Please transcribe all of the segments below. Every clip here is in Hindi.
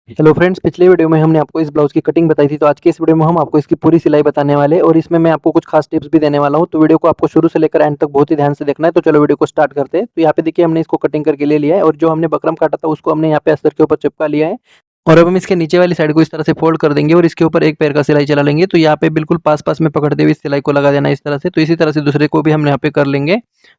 हेलो फ्रेंड्स, पिछले वीडियो में हमने आपको इस ब्लाउज की कटिंग बताई थी। तो आज के इस वीडियो में हम आपको इसकी पूरी सिलाई बताने वाले हैं और इसमें मैं आपको कुछ खास टिप्स भी देने वाला हूं। तो वीडियो को आपको शुरू से लेकर एंड तक बहुत ही ध्यान से देखना है। तो चलो वीडियो को स्टार्ट करते हैं। तो यहाँ पे देखिए, हमने इसको कटिंग करके ले लिया है और जो हमने बकरम काटा था उसको हमने यहाँ पे अस्तर के ऊपर चिपका लिया है। और अब हम इसके नीचे वाली साइड को इस तरह से फोल्ड कर देंगे और इसके ऊपर एक पैर का सिलाई चला लेंगे। तो यहाँ पे बिल्कुल पास-पास में पकड़ते हुए इस सिलाई को लगा देना है इस तरह से। तो इसी तरह से दूसरे को भी हम यहाँ पे कर लेंगे।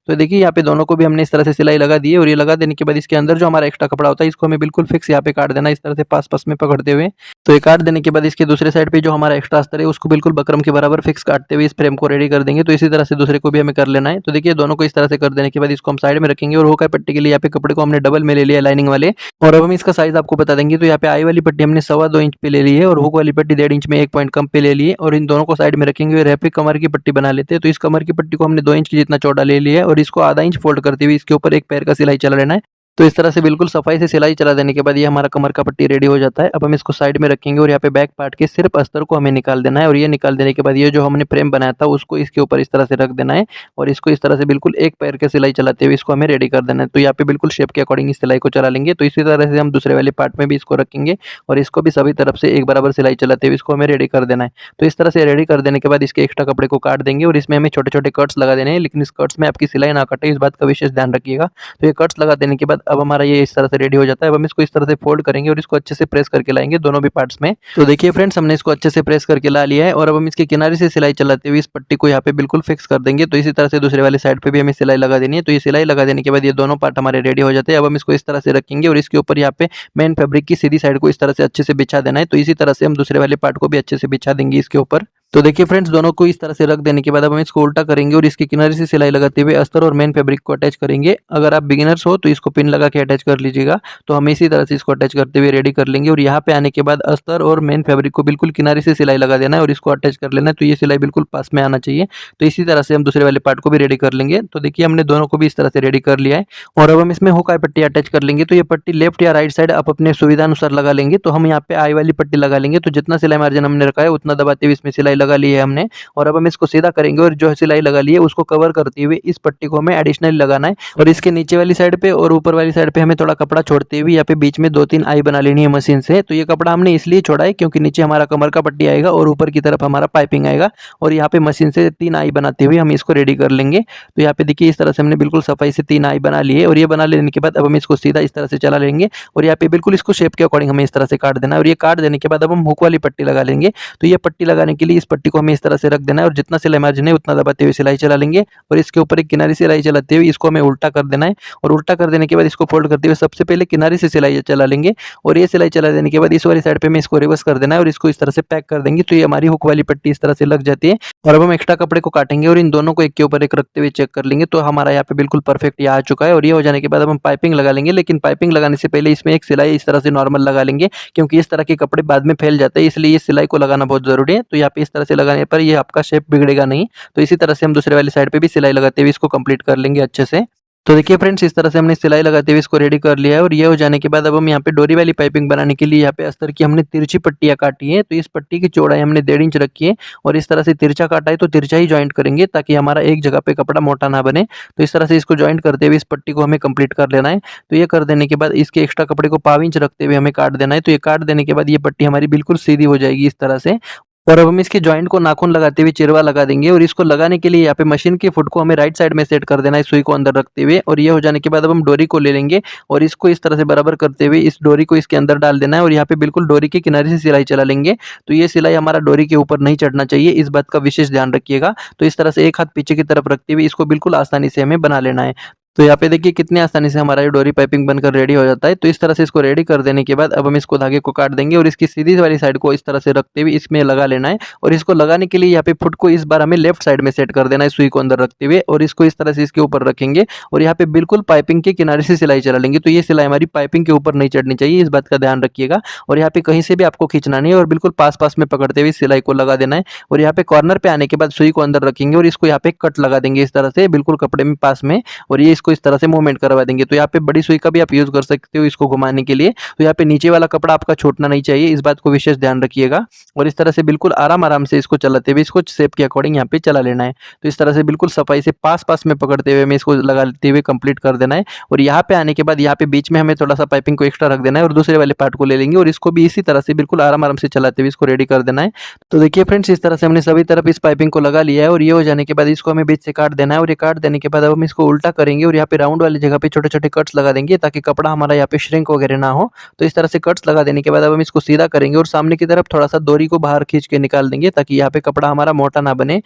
तो देखिए, यहाँ पे दोनों को भी हमने इस तरह से सिलाई लगा दी है और ये लगा देने के बाद इसके अंदर जो हमारा एक्स्ट्रा कपड़ा होता है इसको हमें बिल्कुल फिक्स यहाँ पे काट देना है इस तरह से पास-पास में पकड़ते हुए। तो ये काट देने के बाद इसके दूसरे साइड पे जो हमारा एक्स्ट्रा अस्तर है उसको बिल्कुल बकरम के बराबर फिक्स काटते हुए इस फ्रेम को रेडी कर देंगे। तो इसी तरह से दूसरे को भी हमें कर लेना है। तो देखिए, दोनों को इस तरह से कर देने के बाद इसको हम साइड में रखेंगे और हुक पट्टी के लिए यहाँ पे कपड़े को हमने डबल में ले लिया लाइनिंग वाले। और अब हम इसका साइज आपको बता देंगे। तो यहाँ पे आई वाली पट्टी हमने 2.25 इंच पे ले ली है और हुक वाली पट्टी 1.5 इंच में 1 पॉइंट कम पे ले ली है और इन दोनों को साइड में रखेंगे और यहाँ पे कमर की पट्टी बना लेते हैं। तो इस कमर की पट्टी को हमने 2 इंच की जितना चौड़ा ले लिया है और इसको आधा इंच फोल्ड करते हुए इसके ऊपर एक पैर का सिलाई चला लेना है। तो इस तरह से बिल्कुल सफाई से सिलाई चला देने के बाद ये हमारा कमर का पट्टी रेडी हो जाता है। अब हम इसको साइड में रखेंगे और यहाँ पे बैक पार्ट के सिर्फ अस्तर को हमें निकाल देना है और ये निकाल देने के बाद ये जो हमने फ्रेम बनाया था उसको इसके ऊपर इस तरह से रख देना है और इसको इस तरह से बिल्कुल एक पैर के सिलाई चलाते हुए इसको हमें रेडी कर देना है। तो यहाँ पे बिल्कुल शेप के अकॉर्डिंग इस सिलाई को चला लेंगे। तो इसी तरह से हम दूसरे वाले पार्ट में भी इसको रखेंगे और इसको भी सभी तरफ से एक बराबर सिलाई चलाते हुए इसको हमें रेडी कर देना है। तो इस तरह से रेडी कर देने के बाद इसके एक्स्ट्रा कपड़े को काट देंगे और इसमें हमें छोटे छोटे कट्स लगा देने हैं, लेकिन इस कट्स में आपकी सिलाई ना कटे इस बात का विशेष ध्यान रखिएगा। तो ये कट्स लगा देने के बाद अब हमारा ये इस तरह से रेडी हो जाता है। अब हम इसको इस तरह से फोल्ड करेंगे और इसको अच्छे से प्रेस करके लाएंगे दोनों भी पार्ट्स में। तो देखिए फ्रेंड्स, हमने इसको अच्छे से प्रेस करके ला लिया है और अब हम इसके किनारे से सिलाई चलाते हुए इस पट्टी को यहाँ पे बिल्कुल फिक्स कर देंगे। तो इसी तरह से दूसरे वाले साइड पे भी हमें सिलाई लगा देनी है। तो ये सिलाई लगा देने के बाद ये दोनों पार्ट हमारे रेडी हो जाते हैं। अब हम इसको इस तरह से रखेंगे और इसके ऊपर यहाँ पे मेन फैब्रिक की सीधी साइड को इस तरह से अच्छे से बिछा देना है। तो इसी तरह से हम दूसरे वाले पार्ट को भी अच्छे से बिछा देंगे इसके ऊपर। तो देखिए फ्रेंड्स, दोनों को इस तरह से रख देने के बाद अब हम इसको उल्टा करेंगे और इसके किनारे से सिलाई लगाते हुए अस्तर और मेन फैब्रिक को अटैच करेंगे। अगर आप बिगिनर्स हो तो इसको पिन लगा के अटैच कर लीजिएगा। तो हम इसी तरह से इसको अटैच करते हुए रेडी कर लेंगे और यहाँ पे आने के बाद अस्तर और मेन फैब्रिक को बिल्कुल किनारे से सिलाई लगा देना है और इसको अटैच कर लेना है। तो ये सिलाई बिल्कुल पास में आना चाहिए। तो इसी तरह से हम दूसरे वाले पार्ट को भी रेडी कर लेंगे। तो देखिए, हमने दोनों को भी इस तरह से रेडी कर लिया है और अब हम इसमें हुक आई पट्टी अटैच कर लेंगे। तो ये पट्टी लेफ्ट या राइट साइड आप अपने सुविधा अनुसार लगा लेंगे। तो हम यहाँ पे आई वाली पट्टी लगा लेंगे। तो जितना सिलाई मार्जिन हमने रखा है उतना दबाते हुए इसमें सिलाई लगा ली है हमने और अब हम इसको सीधा करेंगे और जो सिलाई लगा ली है उसको कवर करते हुए इस पट्टी को हमें एडिशनली लगाना है और इसके नीचे वाली साइड पे और ऊपर वाली साइड पे हमें थोड़ा कपड़ा छोड़ते हुए यहाँ पे बीच में 2-3 आई बना लेनी है मशीन से। तो ये कपड़ा हमने इसलिए छोड़ा है क्योंकि नीचे हमारा कमर का पट्टी आएगा और ऊपर की तरफ हमारा पाइपिंग आएगा और यहाँ पे मशीन से 3 आई बनाते हुए हम इसको रेडी कर लेंगे। तो यहाँ पे देखिए, इस तरह से हमने बिल्कुल सफाई से 3 आई बना ली है और ये बना लेने के बाद अब हम इसको सीधा इस तरह से चला लेंगे और यहाँ पे बिल्कुल इसको शेप के अकॉर्डिंग हमें इस तरह से काट देना है और ये काट देने के बाद अब हम हुक वाली पट्टी लगा लेंगे। तो ये पट्टी लगाने के लिए इस पट्टी को हमें इस तरह से रख देना है और जितना सिलाई मार्जिन है उतना दबाते हुए सिलाई चला लेंगे और इसके ऊपर एक किनारी सिलाई चलाते हुए इसको हमें उल्टा कर देना है और उल्टा कर देने के बाद इसको फोल्ड करते हुए सबसे पहले किनारे से सिलाई चला लेंगे और ये सिलाई चला देने के बाद इस वाली साइड पे हमें इसको रिवर्स कर देना है और इसको इस तरह से पैक कर देंगे। तो ये हमारी हुक वाली पट्टी इस तरह से लग जाती है और अब हम एक्स्ट्रा कपड़े को काटेंगे और इन दोनों को एक के ऊपर एक रखते हुए चेक कर लेंगे। तो हमारा यहाँ पे बिल्कुल परफेक्ट ये आ चुका है और ये हो जाने के बाद अब हम पाइपिंग लगा लेंगे, लेकिन पाइपिंग लगाने से पहले इसमें एक सिलाई इस तरह से नॉर्मल लगा लेंगे क्योंकि इस तरह के कपड़े बाद में फैल जाते हैं, इसलिए ये सिलाई को लगाना बहुत जरूरी है। तो यहाँ पे इस तरह से लगाने पर ये आपका शेप बिगड़ेगा नहीं। तो इसी तरह से हम दूसरे वाली साइड पे भी सिलाई लगाते हुए इसको कंप्लीट कर लेंगे अच्छे से। तो देखिए फ्रेंड्स, इस तरह से हमने सिलाई लगाते हुए इसको रेडी कर लिया है और ये हो जाने के बाद अब हम यहाँ पे डोरी वाली पाइपिंग बनाने के लिए यहाँ पे अस्तर की हमने तिरछी पट्टियाँ काटी है। तो इस पट्टी की चौड़ाई हमने 1.5 इंच रखी है और इस तरह से तिरछा काटा है तो तिरछा ही ज्वाइंट करेंगे ताकि हमारा एक जगह पे कपड़ा मोटा ना बने। तो इस तरह से इसको ज्वाइंट करते हुए इस पट्टी को हमें कंप्लीट कर लेना है। तो ये कर देने के बाद इसके एक्स्ट्रा कपड़े को 1.5 इंच रखते हुए हमें काट देना है। तो ये काट देने के बाद ये पट्टी हमारी बिल्कुल सीधी हो जाएगी इस तरह से और अब हम इसके जॉइंट को नाखून लगाते हुए चिरवा लगा देंगे और इसको लगाने के लिए यहाँ पे मशीन के फुट को हमें राइट साइड में सेट कर देना है सुई को अंदर रखते हुए और ये हो जाने के बाद अब हम डोरी को ले लेंगे और इसको इस तरह से बराबर करते हुए इस डोरी को इसके अंदर डाल देना है और यहाँ पे बिल्कुल डोरी के किनारे से सिलाई चला लेंगे। तो ये सिलाई हमारा डोरी के ऊपर नहीं चढ़ना चाहिए, इस बात का विशेष ध्यान रखिएगा। तो इस तरह से एक हाथ पीछे की तरफ रखते हुए इसको बिल्कुल आसानी से हमें बना लेना है। तो यहाँ पे देखिए कितनी आसानी से हमारा ये डोरी पाइपिंग बनकर रेडी हो जाता है। तो इस तरह से इसको रेडी कर देने के बाद अब हम इसको धागे को काट देंगे और इसकी सीधी वाली साइड को इस तरह से रखते हुए इसमें लगा लेना है और इसको लगाने के लिए यहाँ पे फुट को इस बार हमें लेफ्ट साइड में सेट कर देना है सुई को अंदर रखते हुए और इसको इस तरह से इसके ऊपर रखेंगे और यहाँ पे बिल्कुल पाइपिंग के किनारे से सिलाई चला लेंगे। तो ये सिलाई हमारी पाइपिंग के ऊपर नहीं चढ़नी चाहिए, इस बात का ध्यान रखिएगा और यहाँ पे कहीं से भी आपको खींचना नहीं है और बिल्कुल पास पास में पकड़ते हुए सिलाई को लगा देना है और यहाँ पे कॉर्नर पे आने के बाद सुई को अंदर रखेंगे और इसको यहाँ पे कट लगा देंगे इस तरह से बिल्कुल कपड़े में पास में और ये इसको इस तरह से मूवमेंट करवा देंगे। तो यहाँ पे बड़ी सुई का भी आप यूज़ कर सकते हो इसको घुमाने के लिए। तो यहाँ पे नीचे वाला कपड़ा आपका छूटना नहीं चाहिए, इस बात को विशेष ध्यान रखिएगा। और इस तरह से बिल्कुल आराम-आराम से इसको चलाते हुए इसको शेप के अकॉर्डिंग यहाँ पे चला लेना है। तो इस तरह से बिल्कुल सफाई से पास-पास में पकड़ते हुए हमें इसको लगाते हुए कंप्लीट कर देना है। और यहाँ पे आने के बाद यहाँ पे बीच में हमें थोड़ा-सा पाइपिंग को एक्स्ट्रा रख देना है और दूसरे वाले पार्ट को ले लेंगे और इसको भी इसी तरह से बिल्कुल आराम-आराम से चलाते हुए इसको रेडी कर देना है। तो देखिए फ्रेंड्स, इस तरह से हमने सभी तरफ इस पाइपिंग को लगा लिया है और ये हो जाने के बाद इसको हमें बीच से काट देना है। और ये काट देने के बाद अब हम इसको उल्टा करेंगे और यहाँ पे राउंड वाली जगह पे छोटे-छोटे कट्स लगा देंगे ताकि कपड़ा हमारा यहाँ पे श्रिंक वगैरह ना हो। तो इस तरह से कट्स लगा देने के बाद अब हम इसको सीधा करेंगे और सामने की तरफ थोड़ा-सा डोरी को बाहर खींच के निकाल देंगे ताकि यहाँ पे कपड़ा हमारा मोटा ना बने।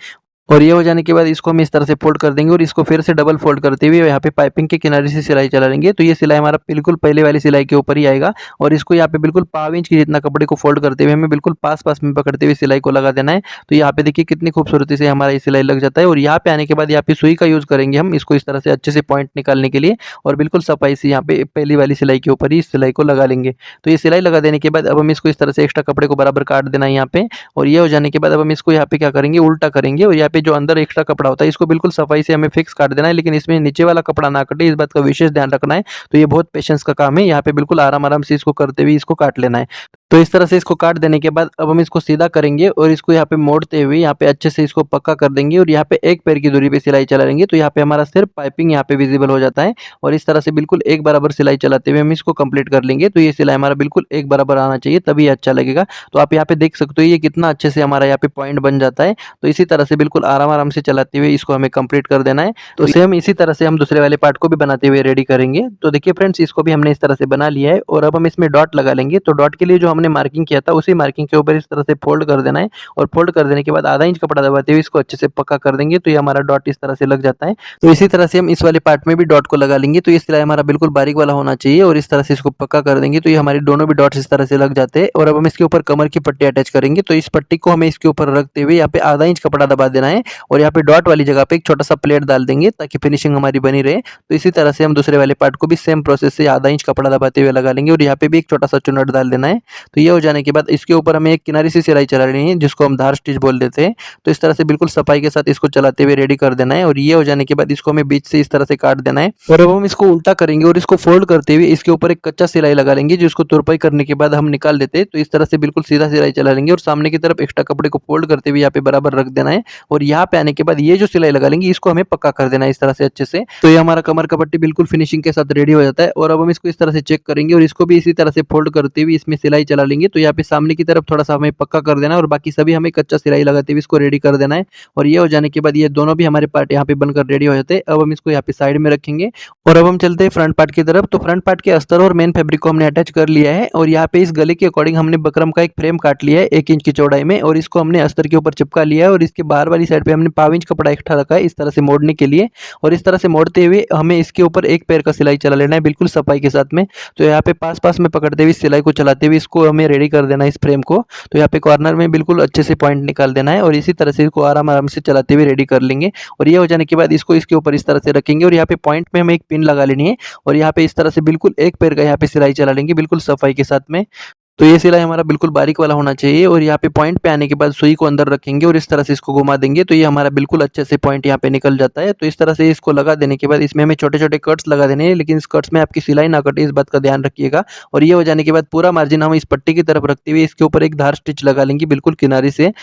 और ये हो जाने के बाद इसको हम इस तरह से फ़ोल्ड कर देंगे और इसको फिर से डबल फ़ोल्ड करते हुए यहाँ पे पाइपिंग के किनारे से सिलाई चला लेंगे। तो ये सिलाई हमारा बिल्कुल पहले वाली सिलाई के ऊपर ही आएगा और इसको यहाँ पे बिल्कुल पाव इंच की जितना कपड़े को फ़ोल्ड करते हुए हमें बिल्कुल पास-पास में पकड़ते हुए सिलाई को लगा देना है। तो यहाँ पे देखिए कितनी खूबसूरती से हमारा ये सिलाई लग जाता है। और यहाँ पे आने के बाद यहाँ पे सुई का यूज़ करेंगे हम इसको इस तरह से अच्छे से पॉइंट निकालने के लिए और बिल्कुल सफाई से यहाँ पे पहली वाली सिलाई के ऊपर ही इस सिलाई को लगा लेंगे। तो ये सिलाई लगा देने के बाद अब हम इसको इस तरह से एक्स्ट्रा कपड़े को बराबर काट देना है यहाँ पे। और ये हो जाने के बाद अब हम इसको यहाँ पे क्या करेंगे, उल्टा करेंगे और यहाँ पे जो अंदर एक्स्ट्रा कपड़ा होता है इसको बिल्कुल सफाई से हमें फिक्स काट देना है, लेकिन इसमें नीचे वाला कपड़ा ना कटे, इस बात का विशेष ध्यान रखना है। तो ये बहुत पेशेंस का काम है, यहाँ पे बिल्कुल आराम-आराम से इसको करते हुए इसको काट लेना है। तो इस तरह से इसको काट देने के बाद अब हम इसको सीधा करेंगे और इसको यहाँ पे मोड़ते हुए यहाँ पे अच्छे से इसको पक्का कर देंगे और यहाँ पे एक पैर की दूरी पे सिलाई चला लेंगे। तो यहाँ पे हमारा सिर्फ पाइपिंग यहाँ पे विजिबल हो जाता है और इस तरह से बिल्कुल एक बराबर सिलाई चलाते हुए हम इसको कंप्लीट कर लेंगे। तो ये सिलाई हमारा बिल्कुल एक बराबर आना चाहिए, तभी ये अच्छा लगेगा। तो आप यहाँ पे देख सकते हो ये कितना अच्छे से हमारा यहाँ पे पॉइंट बन जाता है। तो इसी तरह से बिल्कुल आराम-आराम से चलाते हुए इसको हमें कंप्लीट कर देना है। तो सेम इसी तरह से हम दूसरे वाले पार्ट को भी बनाते हुए रेडी करेंगे। तो देखिए फ्रेंड्स, इसको भी हमने इस तरह से बना लिया है और अब हम इसमें डॉट लगा लेंगे। तो डॉट के लिए जो हमने मार्किंग किया था उसी मार्किंग के ऊपर इस तरह से फोल्ड कर देना है और फोल्ड कर देने के बाद आधा इंच कपड़ा दबाते हुए इसको अच्छे से पक्का कर देंगे। तो ये हमारा डॉट इस तरह से लग जाता है। तो इसी तरह से हम इस वाले पार्ट में भी डॉट को लगा लेंगे। तो ये सिलाई हमारा बिल्कुल बारीक वाला होना चाहिए और इस तरह से इसको पक्का कर देंगे। तो ये हमारी दोनों भी डॉट्स इस तरह से लग जाते हैं। और अब हम इसके ऊपर कमर की पट्टी अटैच करेंगे। तो इस पट्टी को हमें इसके ऊपर रखते हुए यहाँ पे आधा इंच कपड़ा दबा देना है और यहाँ पे डॉट वाली जगह पे एक छोटा सा प्लेट डाल देंगे ताकि फिनिशिंग हमारी बनी रहे। तो इसी तरह से हम दूसरे वाले पार्ट को भी सेम प्रोसेस से आधा इंच कपड़ा दबाते हुए लगा लेंगे और यहाँ पे भी एक छोटा सा चुन्नट डाल देना है। तो ये हो जाने के बाद इसके ऊपर हमें एक किनारे से सिलाई चला लेनी है जिसको हम धार स्टिच बोल देते हैं। तो इस तरह से बिल्कुल सफाई के साथ इसको चलाते हुए रेडी कर देना है और ये हो जाने के बाद इसको हमें बीच से इस तरह से काट देना है। और अब हम इसको उल्टा करेंगे और इसको फोल्ड करते हुए इसके ऊपर एक कच्चा सिलाई लगा लेंगे जिसको तुरपाई करने के बाद हम निकाल देते हैं। तो इस तरह से बिल्कुल सीधा सिलाई चला लेंगे और सामने की तरफ एक्स्ट्रा कपड़े को फोल्ड करते हुए यहाँ पे बराबर रख देना है। और यहाँ पे आने के बाद ये जो सिलाई लगा लेंगे इसको हमें पक्का कर देना है इस तरह से अच्छे से। तो ये हमारा कमर का पट्टी बिल्कुल फिनिशिंग के साथ रेडी हो जाता है। और अब हम इसको इस तरह से चेक करेंगे और इसको भी इसी तरह से फोल्ड करते हुए इसमें सिलाई चला लेंगे। तो यहाँ पे सामने की तरफ थोड़ा सा हमें पक्का कर देना है और बाकी सभी हमें कच्चा सिलाई लगाते हुए इसको रेडी कर देना है। और ये हो जाने के बाद ये दोनों भी हमारे पार्ट यहाँ पे बनकर रेडी हो जाते हैं। अब हम इसको यहाँ पे साइड में रखेंगे और अब हम चलते हैं फ्रंट पार्ट की तरफ। तो फ्रंट पार्ट के अस्तर और मेन फैब्रिक को हमने अटैच कर लिया है और यहाँ पे इस गले के अकॉर्डिंग हमने बकरम का एक फ्रेम काट लिया है 1 इंच की चौड़ाई में और इसको हमने अस्तर के ऊपर चिपका लिया है और इसके बाहर वाली साइड पे हमने पाव इंच कपड़ा एक्स्ट्रा रखा है इस तरह से मोड़ने के लिए। और इस तरह से मोड़ते हुए हमें इसके ऊपर एक पैर का सिलाई चला लेना है बिल्कुल सफाई के साथ में। तो यहाँ पे पास में पकड़ते हुए सिलाई को चलाते हुए इसको हमें रेडी कर देना है इस फ्रेम को। तो यहाँ पे कॉर्नर में बिल्कुल अच्छे से पॉइंट निकाल देना है और इसी तरह से इसको आराम से चलाते हुए रेडी कर लेंगे। और ये हो जाने के बाद इसको इसके ऊपर इस तरह से रखेंगे और यहाँ पे पॉइंट में हमें एक पिन लगा लेनी है और यहाँ पे इस तरह से बिल्कुल एक पैर का यहाँ पे सिलाई चला लेंगे बिल्कुल सफाई के साथ में। तो ये सिलाई हमारा बिल्कुल बारीक वाला होना चाहिए और यहाँ पे पॉइंट पे आने के बाद सुई को अंदर रखेंगे और इस तरह से इसको घुमा देंगे। तो ये हमारा बिल्कुल अच्छे से पॉइंट यहाँ पे निकल जाता है। तो इस तरह से इसको लगा देने के बाद इसमें हमें छोटे-छोटे कट्स लगा देने हैं, लेकिन इस कट्स में आपकी सिलाई ना कटे इस बात का ध्यान रखिएगा। और ये हो जाने के बाद पूरा मार्जिन हम इस पट्टी की तरफ रखते हुए इसके ऊपर एक धार स्टिच लगा लेंगे बिल्कुल किनारे से।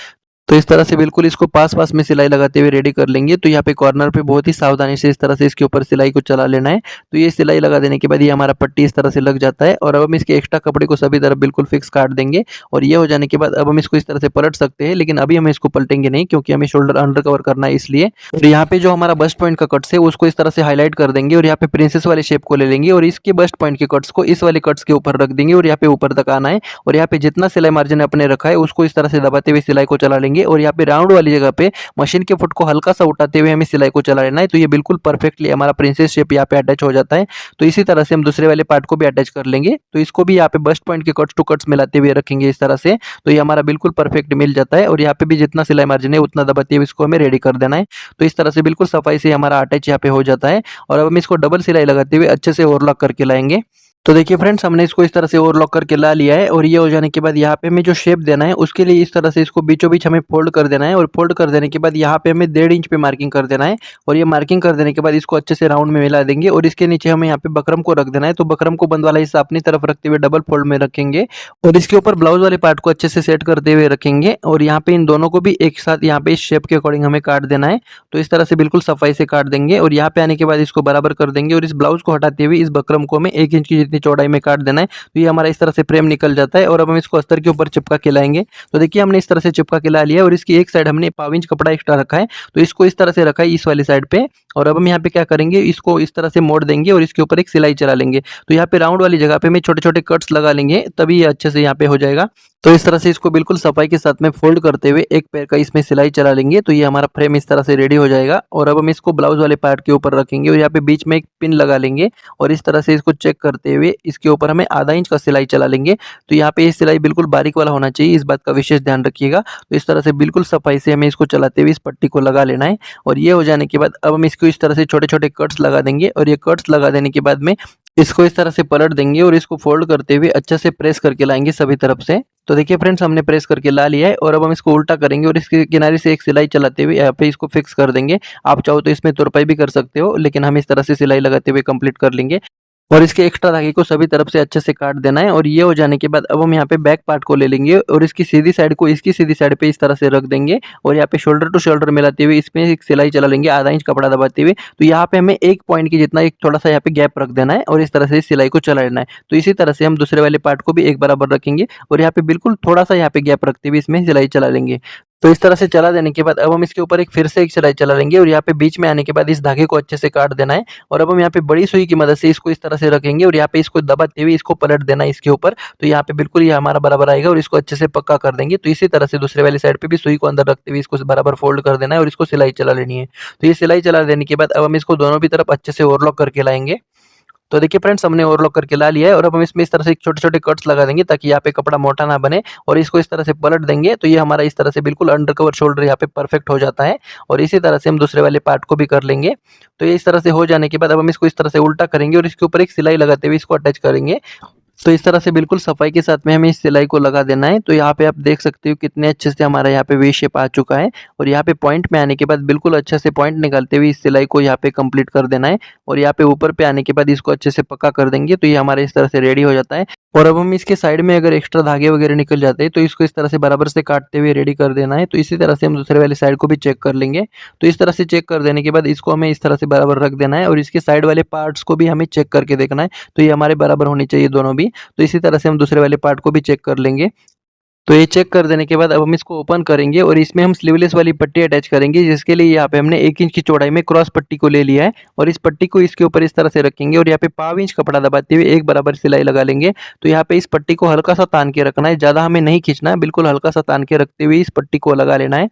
तो इस तरह से बिल्कुल इसको पास में सिलाई लगाते हुए रेडी कर लेंगे। तो यहाँ पे कॉर्नर पे बहुत ही सावधानी से इस तरह से इसके ऊपर सिलाई को चला लेना है। तो ये सिलाई लगा देने के बाद ये हमारा पट्टी इस तरह से लग जाता है और अब हम इसके एक्स्ट्रा कपड़े को सभी तरफ बिल्कुल फिक्स काट देंगे। और ये हो जाने के बाद अब हम इसको इस तरह से पलट सकते हैं, लेकिन अभी हम इसको पलटेंगे नहीं क्योंकि हमें शोल्डर अंडर कवर करना है इसलिए। और यहाँ पे जो हमारा बस्ट पॉइंट का कट्स है उसको इस तरह से हाईलाइट कर देंगे और यहाँ पे प्रिंसेस वाले शेप को ले लेंगे और इसके बस्ट पॉइंट के कट्स को इस वाले कट्स के ऊपर रख देंगे और यहाँ पे ऊपर तक आना है। और यहाँ पे जितना सिलाई मार्जिन अपने रखा है उसको इस तरह से दबाते हुए सिलाई को चला लेंगे और यहाँ पे राउंड वाली जगह पे मशीन के फुट को हल्का सा उठाते हुए हमें सिलाई को चला लेना है। तो ये बिल्कुल परफेक्टली हमारा प्रिंसेस शेप यहाँ पे अटैच हो जाता है। तो इसी तरह से हम दूसरे वाले पार्ट को भी अटैच कर लेंगे। तो इसको भी यहाँ पे बस्ट पॉइंट के कट्स टू कट्स मिलाते हुए रखेंगे इस तरह से। तो ये हमारा बिल्कुल परफेक्ट मिल जाता है और यहाँ पे भी जितना सिलाई मार्जिन है उतना दबाते हुए इसको हमें रेडी कर देना है। तो इस तरह से बिल्कुल सफाई से हमारा अटैच यहाँ पे हो जाता है और अब हम इसको डबल सिलाई लगाते हुए अच्छे से ओवरलॉक करके लाएंगे। तो देखिए फ्रेंड्स, हमने इसको इस तरह से ओवरलॉक करके ला लिया है और ये हो जाने के बाद यहाँ पे हमें जो शेप देना है उसके लिए इस तरह से इसको बीचों बीच हमें फोल्ड कर देना है और फोल्ड कर देने के बाद यहाँ पे हमें 1.5 इंच पे मार्किंग कर देना है और ये मार्किंग कर देने के बाद इसको अच्छे से राउंड में मिला देंगे और इसके नीचे हमें यहाँ पे बकरम को रख देना है। तो बकरम को बंद वाला हिस्सा अपनी तरफ रखते हुए डबल फोल्ड में रखेंगे और इसके ऊपर ब्लाउज वाले पार्ट को अच्छे से सेट करते हुए रखेंगे और यहाँ पे इन दोनों को भी एक साथ यहाँ पे इस शेप के अकॉर्डिंग हमें काट देना है। तो इस तरह से बिल्कुल सफाई से काट देंगे और यहाँ पे आने के बाद इसको बराबर कर देंगे और इस ब्लाउज को हटाते हुए इस बकरम को हमें 1 इंच की जितनी चौड़ाई में काट देना है। तो ये हमारा इस तरह से फ्रेम निकल जाता है और अब हम इसको अस्तर के ऊपर चिपका के लाएंगे। तो देखिए हमने इस तरह से चिपका के ला लिया और इसकी एक साइड हमने 1/4 इंच कपड़ा एक्स्ट्रा रखा है, तो इसको इस तरह से रखा है इस वाली साइड पे और अब हम यहाँ पे क्या करेंगे, इसको इस तरह से मोड़ देंगे और इसके ऊपर एक सिलाई चला लेंगे। तो यहाँ पे राउंड वाली जगह पे हमें छोटे छोटे कट्स लगा लेंगे, तभी ये अच्छे से यहाँ पे हो जाएगा। तो इस तरह से इसको बिल्कुल सफाई के साथ में फोल्ड करते हुए एक पैर का इसमें सिलाई चला लेंगे। तो ये हमारा फ्रेम इस तरह से रेडी हो जाएगा और अब हम इसको ब्लाउज वाले पार्ट के ऊपर रखेंगे और यहाँ पे बीच में एक पिन लगा लेंगे और इस तरह से इसको चेक करते हुए इसके ऊपर हमें आधा इंच का सिलाई चला लेंगे। तो यहाँ पे ये सिलाई बिल्कुल बारीक वाला होना चाहिए, इस बात का विशेष ध्यान रखिएगा। तो इस तरह से बिल्कुल सफाई से हमें इसको चलाते हुए इस पट्टी को लगा लेना है और ये हो जाने के बाद अब हम इसको इस तरह से छोटे छोटे कट्स लगा देंगे और ये कट्स लगा देने के बाद में इसको इस तरह से पलट देंगे और इसको फोल्ड करते हुए अच्छे से प्रेस करके लाएंगे सभी तरफ से। तो देखिए फ्रेंड्स, हमने प्रेस करके ला लिया है और अब हम इसको उल्टा करेंगे और इसके किनारे से एक सिलाई चलाते हुए यहाँ पे इसको फिक्स कर देंगे। आप चाहो तो इसमें तुरपाई भी कर सकते हो, लेकिन हम इस तरह से सिलाई लगाते हुए कंप्लीट कर लेंगे और इसके एक्स्ट्रा धागे को सभी तरफ से अच्छे से काट देना है। और ये हो जाने के बाद अब हम यहाँ पे बैक पार्ट को ले लेंगे और इसकी सीधी साइड को इसकी सीधी साइड पे इस तरह से रख देंगे और यहाँ पे शोल्डर टू शोल्डर मिलाते हुए इसमें एक सिलाई चला लेंगे आधा इंच कपड़ा दबाते हुए। तो यहाँ पे हमें 1 पॉइंट की जितना एक थोड़ा सा यहाँ पे गैप रख देना है और इस तरह से इस सिलाई को चला लेना है। तो इसी तरह से हम दूसरे वाले पार्ट को भी एक बराबर रखेंगे और यहाँ पे बिल्कुल थोड़ा सा यहाँ पे गैप रखते हुए इसमें सिलाई चला लेंगे। तो इस तरह से चला देने के बाद अब हम इसके ऊपर एक फिर से एक सिलाई चला लेंगे और यहाँ पे बीच में आने के बाद इस धागे को अच्छे से काट देना है और अब हम यहाँ पे बड़ी सुई की मदद से इसको इस तरह से रखेंगे और यहाँ पे इसको दबाते हुए इसको पलट देना है इसके ऊपर। तो यहाँ पे बिल्कुल ये हमारा बराबर आएगा और इसको अच्छे से पक्का कर देंगे। तो इसी तरह से दूसरे वाली साइड पे भी सुई को अंदर रखते हुए इसको बराबर फोल्ड कर देना है और इसको सिलाई चला लेनी है। तो ये सिलाई चला देने के बाद अब हम इसको दोनों भी तरफ अच्छे से ओवरलॉक करके लाएंगे। तो देखिए फ्रेंड्स, हमने ओवरलॉक करके ला लिया है और अब हम इसमें इस तरह से छोटे-छोटे कट्स लगा देंगे ताकि यहाँ पे कपड़ा मोटा ना बने और इसको इस तरह से पलट देंगे। तो ये हमारा इस तरह से बिल्कुल अंडर कवर शोल्डर यहाँ पे परफेक्ट हो जाता है और इसी तरह से हम दूसरे वाले पार्ट को भी कर लेंगे। तो ये इस तरह से हो जाने के बाद अब हम इसको इस तरह से उल्टा करेंगे और इसके ऊपर एक सिलाई लगाते हुए इसको अटैच करेंगे। तो इस तरह से बिल्कुल सफाई के साथ में हमें इस सिलाई को लगा देना है। तो यहाँ पे आप देख सकते हो कितने अच्छे से हमारा यहाँ पे वी शेप आ चुका है और यहाँ पे पॉइंट में आने के बाद बिल्कुल अच्छे से पॉइंट निकालते हुए इस सिलाई को यहाँ पे कंप्लीट कर देना है और यहाँ पे ऊपर पे आने के बाद इसको अच्छे से पक्का कर देंगे। तो ये हमारे इस तरह से रेडी हो जाता है और अब हम इसके साइड में अगर एक्स्ट्रा धागे वगैरह निकल जाते हैं तो इसको इस तरह से बराबर से काटते हुए रेडी कर देना है। तो इसी तरह से हम दूसरे वाले साइड को भी चेक कर लेंगे। तो इस तरह से चेक कर देने के बाद इसको हमें इस तरह से बराबर रख देना है और इसके साइड वाले पार्ट्स को भी हमें चेक करके देखना है। तो ये हमारे बराबर होनी चाहिए दोनों भी। तो इसी तरह से हम दूसरे वाले पार्ट को भी चेक कर लेंगे। तो ये चेक कर देने के बाद अब हम इसको ओपन करेंगे और इसमें हम स्लीवलेस वाली पट्टी अटैच करेंगे, जिसके लिए यहाँ पे हमने 1 इंच की चौड़ाई में क्रॉस पट्टी को ले लिया है और इस पट्टी को इसके ऊपर इस तरह से रखेंगे और यहाँ पे 1/4 इंच कपड़ा दबाते हुए एक बराबर सिलाई लगा लेंगे। तो यहाँ पे इस पट्टी को हल्का सा तान के रखना है, ज़्यादा हमें नहीं खींचना है, बिल्कुल हल्का सा तान के रखते हुए इस पट्टी को लगा लेना है।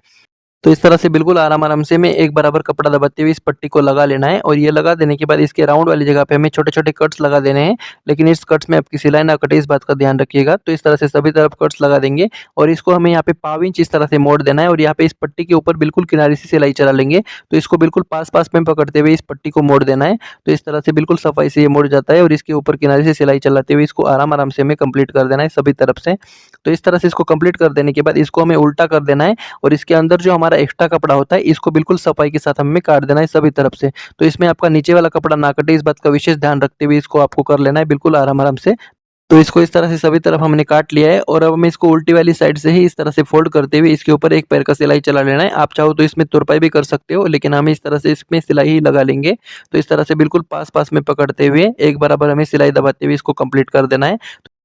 तो इस तरह से बिल्कुल आराम-आराम से हमें एक बराबर कपड़ा दबाते हुए इस पट्टी को लगा लेना है और ये लगा देने के बाद इसके राउंड वाली जगह पे हमें छोटे-छोटे कट्स लगा देने हैं, लेकिन इस कट्स में आपकी सिलाई ना कटे, इस बात का ध्यान रखिएगा। तो इस तरह से सभी तरफ कट्स लगा देंगे और इसको हमें यहाँ पे 1/4 इंच इस तरह से मोड़ देना है और यहाँ पे इस पट्टी के ऊपर बिल्कुल किनारे से सिलाई चला लेंगे। तो इसको बिल्कुल पास-पास में पकड़ते हुए इस पट्टी को मोड़ देना है। तो इस तरह से बिल्कुल सफाई से ये मुड़ जाता है और इसके ऊपर किनारे से सिलाई चलाते हुए इसको आराम-आराम से हमें कंप्लीट कर देना है सभी तरफ से। तो इस तरह से इसको कंप्लीट कर देने के बाद इसको हमें उल्टा कर देना है और इसके अंदर जो हमारा एक्स्ट्रा कपड़ा होता है इसको बिल्कुल सफाई के साथ हमें काट देना है सभी तरफ से। तो इसमें आपका नीचे वाला कपड़ा ना कटे, इस बात का विशेष ध्यान रखते हुए इसको आपको कर लेना है बिल्कुल आराम-आराम से। तो इसको इस तरह से सभी तरफ हमने काट लिया है और अब हमें इसको उल्टी वाली साइड से ही इस तरह से फोल्ड करते हुए इसके ऊपर एक पैर का सिलाई चला लेना है। आप चाहो तो इसमें तुरपाई भी कर सकते हो, लेकिन हम इस तरह से इसमें सिलाई ही लगा लेंगे। तो इस तरह से बिल्कुल पास-पास में पकड़ते हुए एक बराबर हमें सिलाई दबाते हुए इसको कंप्लीट कर देना है।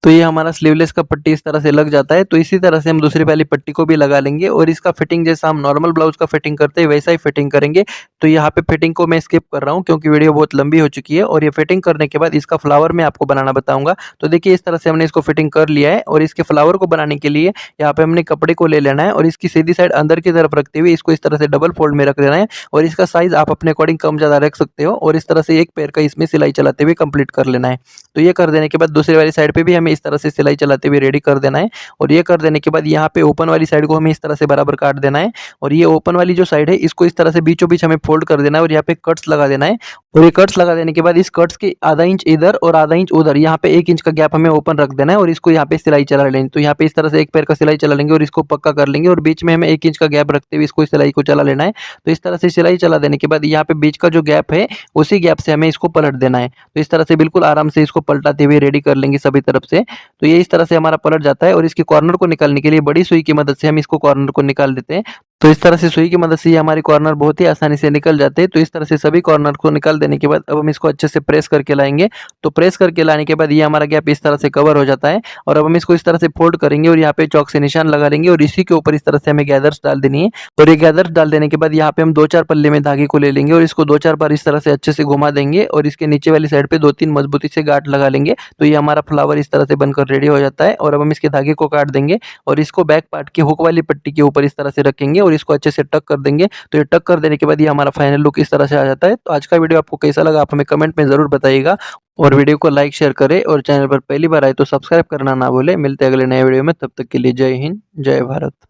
तो ये हमारा स्लीवलेस का पट्टी इस तरह से लग जाता है। तो इसी तरह से हम दूसरी वाली पट्टी को भी लगा लेंगे और इसका फिटिंग जैसा हम नॉर्मल ब्लाउज का फिटिंग करते हैं वैसा ही फिटिंग करेंगे। तो यहाँ पे फिटिंग को मैं स्किप कर रहा हूँ क्योंकि वीडियो बहुत लंबी हो चुकी है और ये फिटिंग करने के बाद इसका फ्लावर मैं आपको बनाना बताऊंगा। तो देखिए इस तरह से हमने इसको फिटिंग कर लिया है और इसके फ्लावर को बनाने के लिए यहाँ पे हमने कपड़े को ले लेना है और इसकी सीधी साइड अंदर की तरफ रखते हुए इसको इस तरह से डबल फोल्ड में रख देना है और इसका साइज आप अपने अकॉर्डिंग कम ज़्यादा रख सकते हो और इस तरह से एक पैर का इसमें सिलाई चलाते हुए कंप्लीट कर लेना है। तो ये कर देने के बाद दूसरी वाली साइड पे भी हमें हमें इस तरह से सिलाई चलाते हुए रेडी कर देना है। और ये कर देने के बाद यहाँ पे ओपन वाली साइड को हमें इस तरह से बराबर काट देना है। और ये ओपन वाली जो साइड है इसको इस तरह से बीचों बीच हमें फोल्ड कर देना है और यहाँ पे कट्स लगा देना है। और ये कट्स लगा देने के बाद इस कट्स के आधा इंच इधर और आधा इंच उधर, यहाँ पे 1 इंच का गैप हमें ओपन रख देना है और इसको यहाँ पे सिलाई चला लेंगे। तो यहाँ पे इस तरह से एक पैर का सिलाई चला लेंगे और इसको पक्का कर लेंगे और बीच में हमें 1 इंच का गैप रखते हुए इसको सिलाई को चला लेना है। तो इस तरह से सिलाई चला देने के बाद यहाँ पे बीच का जो गैप है उसी गैप से हमें इसको पलट देना है। तो इस तरह से बिल्कुल आराम से इसको पलटाते हुए रेडी कर लेंगे सभी तरफ से। तो ये इस तरह से हमारा पलट जाता है और इसके कॉर्नर को निकालने के लिए बड़ी सुई की मदद से हम इसको कॉर्नर को निकाल देते हैं। तो इस तरह से सुई की मदद से ये हमारी कॉर्नर बहुत ही आसानी से निकल जाते हैं। तो इस तरह से सभी कॉर्नर को निकाल देने के बाद अब हम इसको अच्छे से प्रेस करके लाएंगे। तो प्रेस करके लाने के बाद ये हमारा गैप इस तरह से कवर हो जाता है और अब हम इसको इस तरह से फोल्ड करेंगे और यहाँ पे चौक से निशान लगा लेंगे और इसी के ऊपर इस तरह से हमें गैदर्स डाल देनी है। और ये गैदर्स डाल देने के बाद यहाँ पे हम 2-4 पल्ले में धागे को ले लेंगे और इसको 2-4 बार इस तरह से अच्छे से घुमा देंगे और इसके नीचे वाली साइड पे 2-3 मजबूती से गांठ लगा लेंगे। तो ये हमारा फ्लावर इस तरह से बनकर रेडी हो जाता है। और अब हम इसके धागे को काट देंगे और इसको बैक पार्ट की हुक वाली पट्टी के ऊपर इस तरह से रखेंगे और इसको अच्छे से टक कर देंगे। तो ये टक कर देने के बाद ये हमारा फाइनल लुक इस तरह से आ जाता है। तो आज का वीडियो आपको कैसा लगा आप हमें कमेंट में ज़रूर बताइएगा और वीडियो को लाइक शेयर करें और चैनल पर पहली बार आए तो सब्सक्राइब करना ना भूलें। मिलते हैं अगले नए वीडियो में, तब तक के लिए जय हिंद, जय भारत।